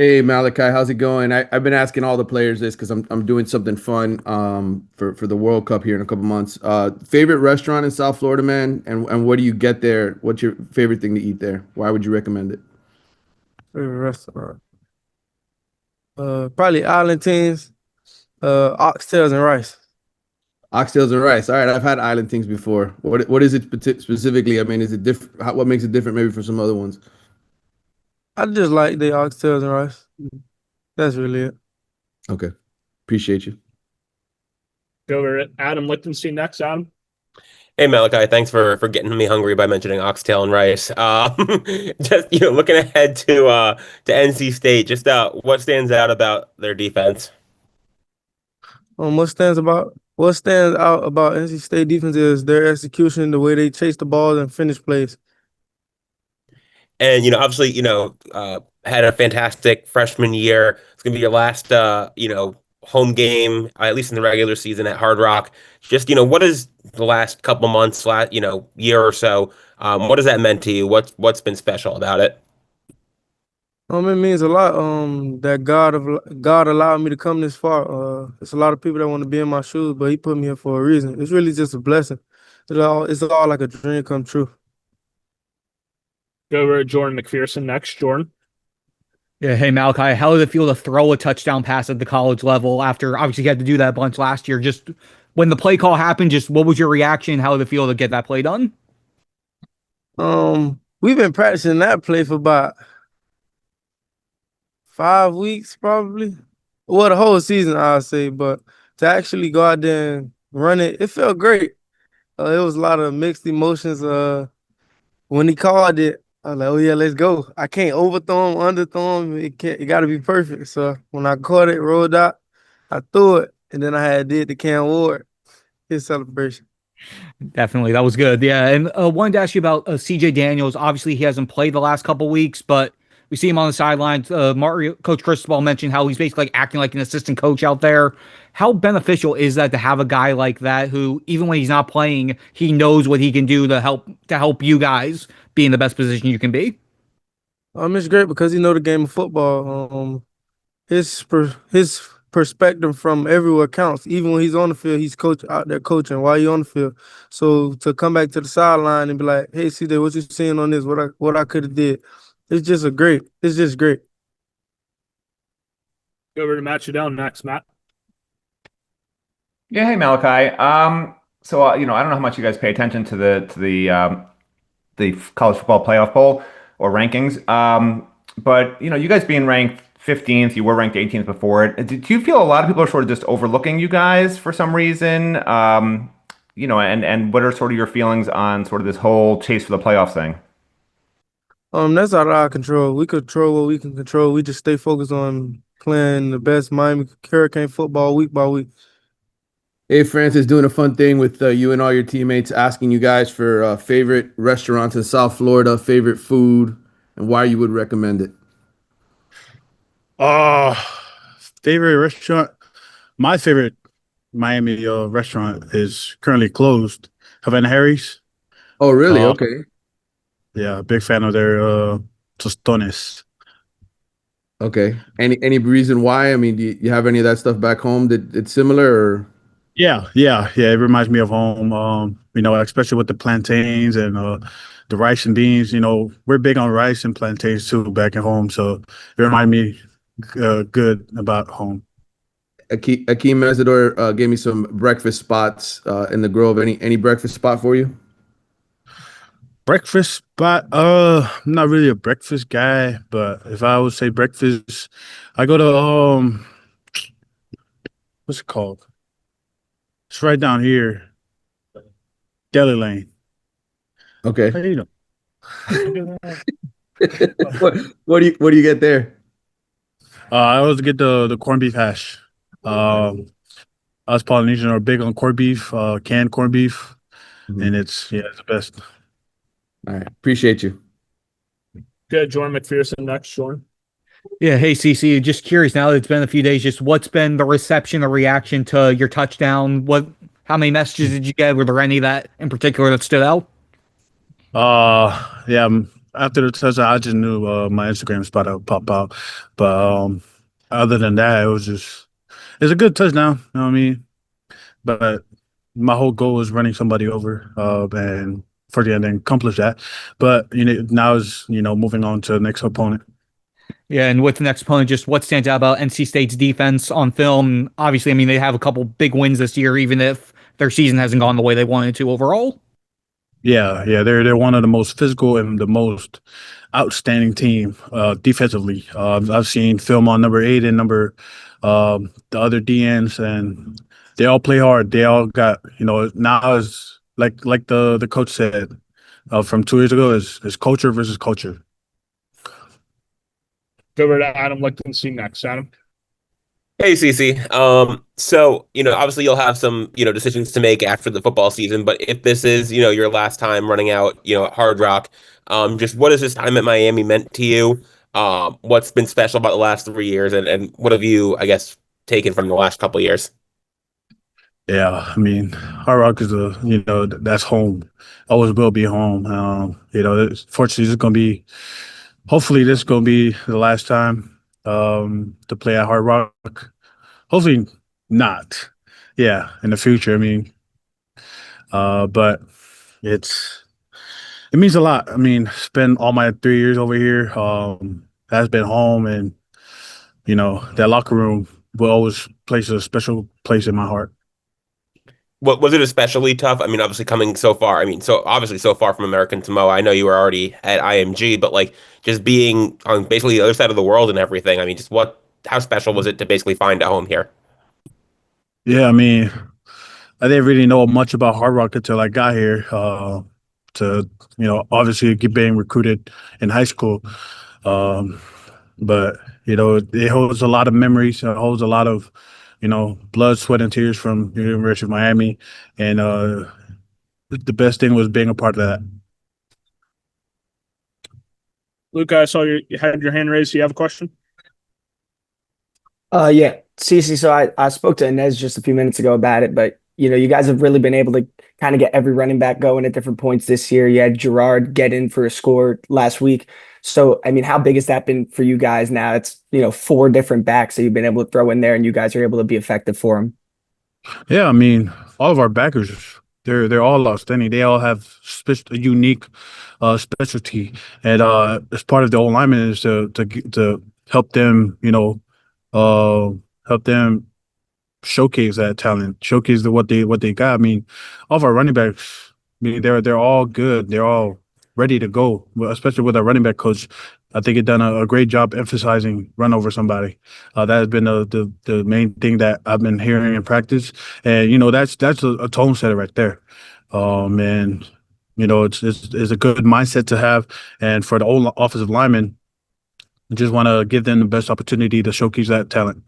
Hey Malachi, how's it going? I've been asking all the players this because I'm doing something fun for the World Cup here in a couple months. Favorite restaurant in South Florida, man, and what do you get there? What's your favorite thing to eat there? Why would you recommend it? Favorite restaurant. Probably Island Teams, oxtails and rice. Oxtails and rice. All right, I've had island things before. What is it specifically? I mean, is it different? What makes it different maybe from some other ones? I just like the oxtails and rice. That's really it. Okay, appreciate you. Go over it. Adam Lichtenstein next, Adam. Hey Malachi, thanks for getting me hungry by mentioning oxtail and rice. Just looking ahead to NC State, just what stands out about their defense? What stands out about NC State defense is their execution, the way they chase the ball and finish plays. And obviously, had a fantastic freshman year. It's gonna be your last home game, at least in the regular season at Hard Rock. Just what is the last couple months, last year or so? What has that meant to you? What's been special about it? It means a lot. That God allowed me to come this far. It's a lot of people that want to be in my shoes, but He put me here for a reason. It's really just a blessing. It's all like a dream come true. Go over to Jordan McPherson next. Jordan. Yeah, hey Malachi, how did it feel to throw a touchdown pass at the college level after obviously you had to do that a bunch last year? Just when the play call happened, just what was your reaction? How did it feel to get that play done? We've been practicing that play for about 5 weeks, probably. Well, the whole season, I'll say, but to actually go out there and run it, it felt great. It was a lot of mixed emotions. When he called it, I was like, "Oh yeah, let's go." I can't overthrow him, underthrow him. It got to be perfect. So when I caught it, rolled out, I threw it, and then I had did the Cam Ward his celebration. Definitely, that was good. Yeah, and wanted to ask you about CJ Daniels. Obviously, he hasn't played the last couple weeks, but we see him on the sidelines. Mario, Coach Cristobal mentioned how he's basically like acting like an assistant coach out there. How beneficial is that to have a guy like that who, even when he's not playing, he knows what he can do to help you guys be in the best position you can be? It's great because he know the game of football. His perspective from everywhere counts. Even when he's on the field, he's coach out there coaching while you're on the field. So to come back to the sideline and be like, "Hey, CJ, what you seeing on this? What I could have did." It's just great. Go over to Matt Shadell next, Matt. Yeah, hey Malachi. I don't know how much you guys pay attention to the college football playoff poll or rankings. But you guys being ranked 15th, you were ranked 18th before it. Do you feel a lot of people are sort of just overlooking you guys for some reason? And what are sort of your feelings on sort of this whole chase for the playoffs thing? That's out of our control. We control what we can control. We just stay focused on playing the best Miami Hurricane football week by week. Hey Francis, doing a fun thing with you and all your teammates, asking you guys for favorite restaurants in South Florida, favorite food, and why you would recommend it. Uh, Favorite restaurant. My favorite Miami restaurant is currently closed. Havana Harry's. Oh, really? Uh, Okay. yeah, big fan of their tostones. Okay. Any reason why? I mean, do you have any of that stuff back home that it's similar or? Yeah. It reminds me of home. Especially with the plantains and the rice and beans. We're big on rice and plantains too back at home. So it reminds me good about home. Akeem Mesidor gave me some breakfast spots in the Grove. Any breakfast spot for you? Breakfast spot. I'm not really a breakfast guy, but if I would say breakfast, I go to what's it called? It's right down here, Deli Lane. Okay. How you know? What what do you get there? I always get the corned beef hash. Us Polynesian are big on corned beef, canned corned beef, Mhm. and it's the best. All right. Appreciate you. Good. Jordan McPherson next. Jordan. Yeah, hey CC, just curious now that it's been a few days, just what's been the reception or reaction to your touchdown? How many messages did you get? Were there any that in particular that stood out? Yeah, after the touchdown, I just knew my Instagram spot would pop out. But other than that, it's a good touchdown. You know what I mean? But my whole goal is running somebody over, and for the end, and accomplish that. But now is moving on to the next opponent. Yeah, and with the next opponent, just what stands out about NC State's defense on film? Obviously, I mean, they have a couple big wins this year, even if their season hasn't gone the way they wanted to overall. Yeah, they're one of the most physical and the most outstanding team defensively. I've seen film on number 8 and the other DNs, and they all play hard. They all got now is like the coach said from 2 years ago is culture versus culture. Go over to Adam Lichtenstein next. Adam. Hey, Cece. So, obviously you'll have some, decisions to make after the football season, but if this is, your last time running out, at Hard Rock, just what has this time at Miami meant to you? What's been special about the last 3 years, and what have you, I guess, taken from the last couple of years? Yeah, I mean, Hard Rock is that's home. Always will be home. Fortunately, hopefully this is going to be the last time to play at Hard Rock. Hopefully not. Yeah, in the future. I mean, but it means a lot. I mean, spend all my 3 years over here. Has been home, and that locker room will always place a special place in my heart. What was it especially tough? I mean, obviously coming so far. I mean, so obviously so far from American Samoa. I know you were already at IMG, but like just being on basically the other side of the world and everything. I mean, just how special was it to basically find a home here? Yeah, I mean, I didn't really know much about Hard Rock until I got here. To obviously being recruited in high school, but it holds a lot of memories. It holds a lot of blood, sweat, and tears from the University of Miami, and the best thing was being a part of that. Luca, I saw you had your hand raised. Do you have a question? Yeah, Cece. So I spoke to Anez just a few minutes ago about it, but you guys have really been able to kind of get every running back going at different points this year. You had Gerard get in for a score last week. So, I mean, how big has that been for you guys now? It's 4 different backs that you've been able to throw in there, and you guys are able to be effective for them. Yeah, I mean, all of our backers, they're all outstanding. They all have a unique specialty, and as part of the old lineman is to help them, help them showcase that talent, showcase what they got. I mean, all of our running backs, I mean, they're all good. They're all ready to go, especially with our running back coach. I think he done a great job emphasizing run over somebody. That has been the main thing that I've been hearing in practice, and that's a tone setter right there. And it's a good mindset to have, and for the old offensive linemen, I just want to give them the best opportunity to showcase that talent.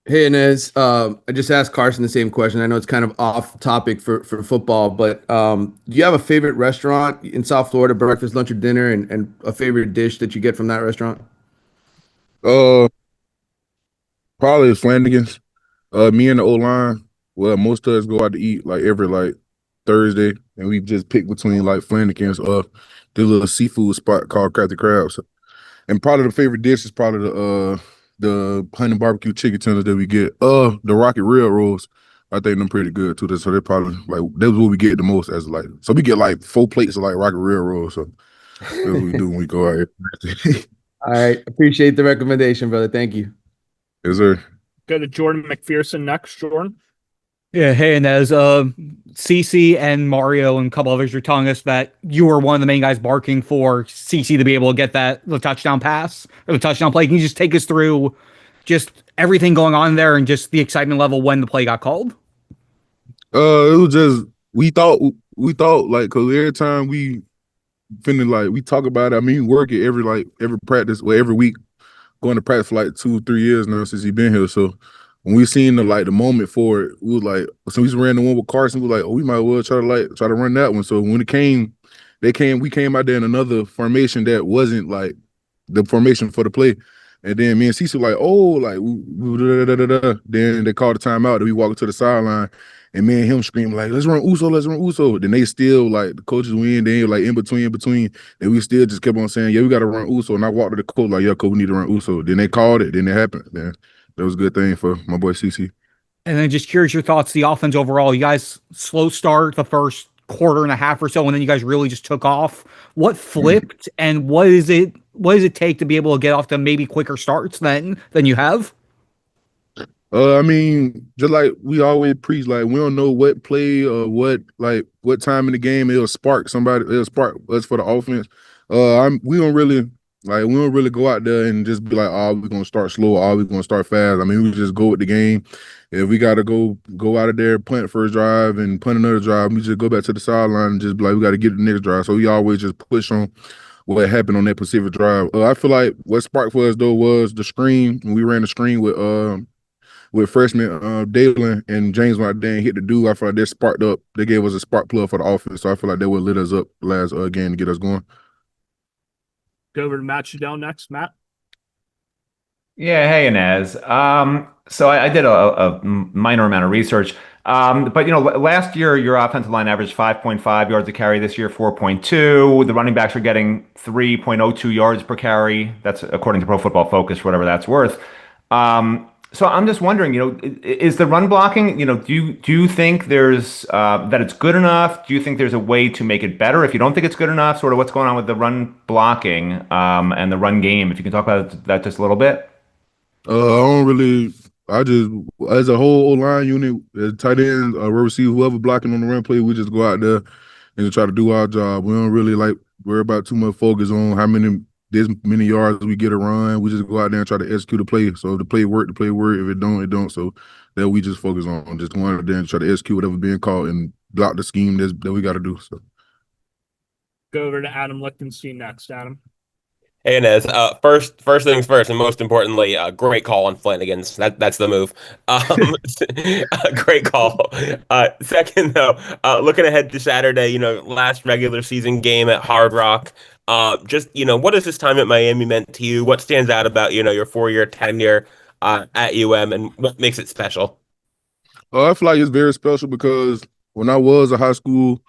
Hey, Anez, I just asked Carson the same question. I know it's kind of off topic for football, but do you have a favorite restaurant in South Florida, breakfast, lunch, or dinner, and a favorite dish that you get from that restaurant? Probably Flanagan's. Me and the O-line, well, most of us go out to eat like every Thursday, and we just pick between like Flanagan's or the little seafood spot called Crafty Crabs. And probably the favorite dish is probably the honey barbecue chicken tenders that we get. The Rocket Railroads, I think them pretty good too. So they're probably that's what we get the most as so we get like 4 plates of like Rocket Railroads. So that's what we do when we go out here. All right, appreciate the recommendation, brother. Thank you. Yes, sir. Go to Jordan McPherson next. Jordan. Yeah, hey, and as CC and Mario and a couple others are telling us that you were one of the main guys barking for CC to be able to get the touchdown pass or the touchdown play. Can you just take us through just everything going on there and just the excitement level when the play got called? It was just we thought like, cause every time we talk about it. I mean, we work it every practice or every week, going to practice for like 2-3 years now since he's been here. So when we seen the moment for it, we was like, so we ran the one with Carson. We were like, oh, we might well try to run that one. So when we came out there in another formation that wasn't like the formation for the play. And then me and Cece were like, oh, like, then they called the timeout. Then we walked to the sideline, and me and him screaming like, let's run Uso, let's run Uso. Then they still like the coaches win, they like in between, and we still just kept on saying, yeah, we got to run Uso. And I walked to the coach like, yeah, coach, we need to run Uso. Then they called it, then it happened. Then that was a good thing for my boy CC. And then just curious your thoughts, the offense overall. You guys slow start the first quarter and a half or so, and then you guys really just took off. What flipped, and what does it take to be able to get off to maybe quicker starts than you have? I mean, just like we always preach, like we don't know what play or what time in the game it'll spark somebody, it'll spark us for the offense. We don't really go out there and just be like, oh, we're gonna start slow, oh, we're gonna start fast. I mean, we just go with the game. If we gotta go out of there, punt first drive and punt another drive, we just go back to the sideline and just be like, we gotta get the next drive. So we always just push on what happened on that specific drive. I feel like what sparked for us though was the screen. When we ran the screen with freshman Dalen and James when I didn't hit the dude, I feel like that sparked up. They gave us a spark plug for the offense. So I feel like they would lit us up last game to get us going. Go over to Matt Shadell next. Matt. Yeah, hey Anez. So I did a minor amount of research. But last year your offensive line averaged 5.5 yards a carry. This year 4.2. The running backs are getting 3.02 yards per carry. That's according to Pro Football Focus, whatever that's worth. So I'm just wondering, is the run blocking, do you think there's that it's good enough? Do you think there's a way to make it better? If you don't think it's good enough, sort of what's going on with the run blocking and the run game? If you can talk about that just a little bit. I just, as a whole O-line unit, as tight ends, we receive whoever blocking on the run play, we just go out there and try to do our job. We don't really worry about too much focus on this many yards we get a run. We just go out there and try to execute a play. So if the play work, the play work. If it don't, it don't. So that we just focus on just going out there and try to execute whatever being called and block the scheme that we got to do. So Go over to Adam Lichtenstein next. Adam. Hey, Anez. First things first, and most importantly, great call on Flanagan's. That's the move. Great call. Second, though, looking ahead to Saturday, last regular season game at Hard Rock. What has this time at Miami meant to you? What stands out about, your 4-year tenure at UM, and what makes it special? I feel like it's very special because when I was a high school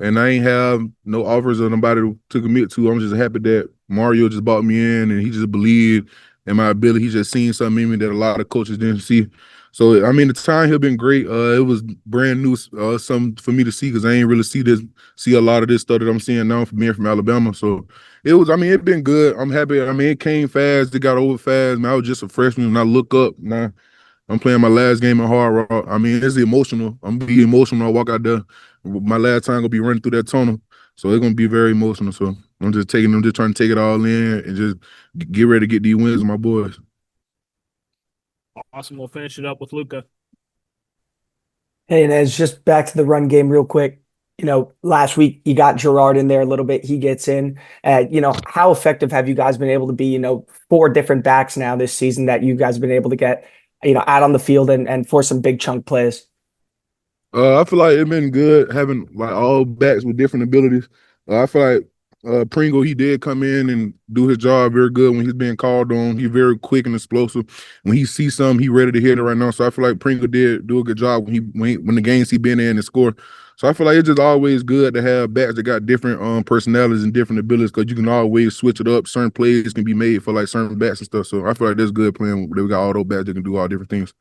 and I ain't have no offers or nobody to commit to, I'm just happy that Mario just brought me in and he just believed in my ability. He just seen something in me that a lot of coaches didn't see. So, I mean, the time here been great. It was brand new, something for me to see because I ain't really see a lot of this stuff that I'm seeing now from being from Alabama. So it's been good. I'm happy. I mean, it came fast. It got over fast. I was just a freshman and I look up now. I'm playing my last game in Hard Rock. I mean, it's emotional. I'm gonna be emotional when I walk out there. My last time gonna be running through that tunnel. So it's gonna be very emotional. So I'm just trying to take it all in and just get ready to get these wins with my boys. Awesome. We'll finish it up with Luca. Hey, and it's just back to the run game real quick. Last week you got Gerard in there a little bit. He gets in. How effective have you guys been able to be? 4 different backs now this season that you guys have been able to get, out on the field and for some big chunk plays. I feel like it's been good having all backs with different abilities. I feel like Pringle, he did come in and do his job very good when he's being called on. He's very quick and explosive. When he sees something, he ready to hit it right now. So I feel like Pringle did do a good job when the games he been in and score. So I feel like it's just always good to have backs that got different personalities and different abilities because you can always switch it up. Certain plays can be made for certain backs and stuff. So I feel like that's good playing that we got all those backs that can do all different things.